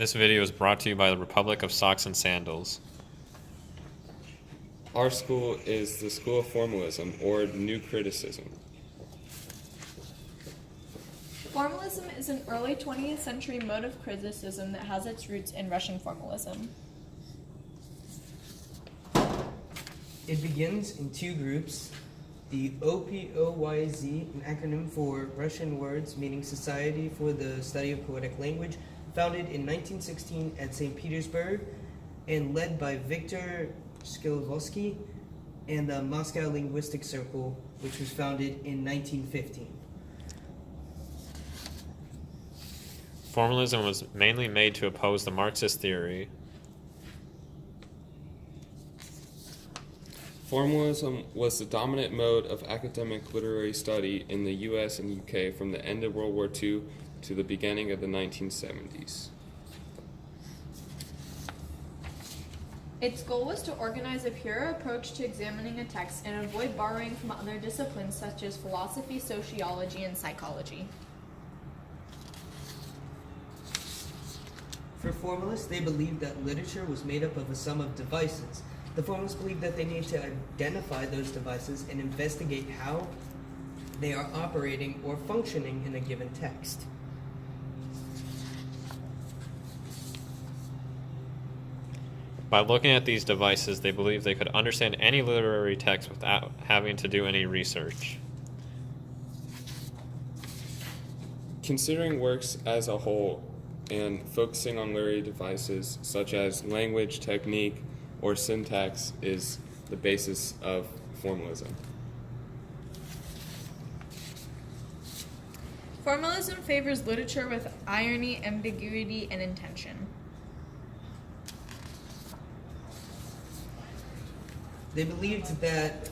This video is brought to you by the Republic of Socks and Sandals. Our school is the School of Formalism, or New Criticism. Formalism is an early 20th century mode of criticism that has its roots in Russian formalism. It begins in two groups. The OPOYZ, an acronym for Russian words meaning Society for the Study of Poetic Language, founded in 1916 at St. Petersburg and led by Viktor Skilvorsky, and the Moscow Linguistic Circle, which was founded in 1915. Formalism was mainly made to oppose the Marxist theory. Formalism was the dominant mode of academic literary study in the US and UK from the end of World War II to the beginning of the 1970s. Its goal was to organize a pure approach to examining a text and avoid borrowing from other disciplines such as philosophy, sociology, and psychology. For formalists, they believed that literature was made up of a sum of devices. The formalists believed that they needed to identify those devices and investigate how they are operating or functioning in a given text. By looking at these devices, they believed they could understand any literary text without having to do any research. Considering works as a whole and focusing on literary devices such as language, technique, or syntax is the basis of formalism. Formalism favors literature with irony, ambiguity, and intention. They believed that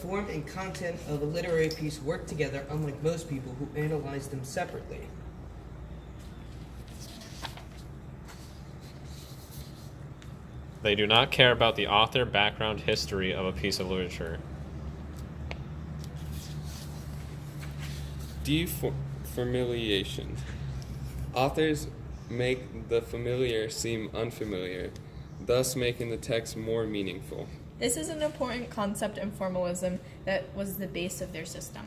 form and content of a literary piece work together, unlike most people who analyze them separately. They do not care about the author, background, history of a piece of literature. Defamiliation. Authors make the familiar seem unfamiliar, thus making the text more meaningful. This is an important concept in formalism that was the base of their system.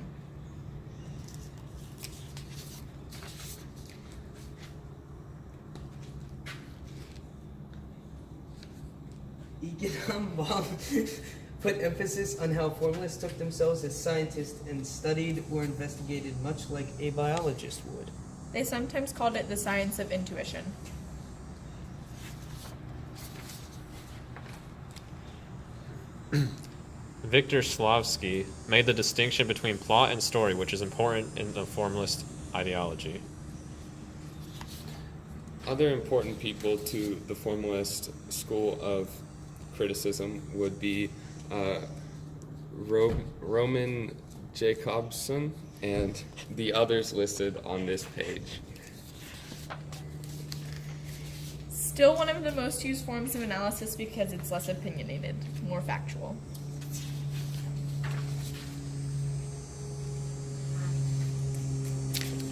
Econom put emphasis on how formalists took themselves as scientists and studied or investigated much like a biologist would. They sometimes called it the science of intuition. Viktor Slavsky made the distinction between plot and story, which is important in the formalist ideology. Other important people to the formalist school of criticism would be Roman Jakobson and the others listed on this page. Still one of the most used forms of analysis because it's less opinionated, more factual.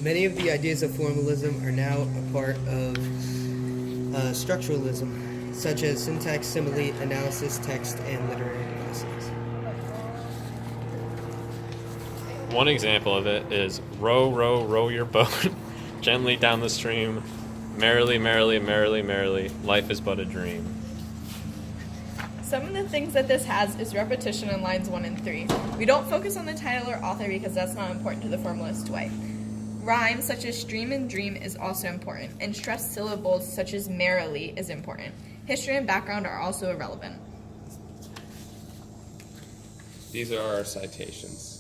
Many of the ideas of formalism are now a part of structuralism, such as syntax, simile, analysis, text, and literary devices. One example of it is row, row, row your boat gently down the stream. Merrily, merrily, merrily, merrily, life is but a dream. Some of the things that this has is repetition in lines 1 and 3. We don't focus on the title or author because that's not important to the formalist way. Rhyme, such as stream and dream, is also important, and stressed syllables, such as merrily, is important. History and background are also irrelevant. These are our citations.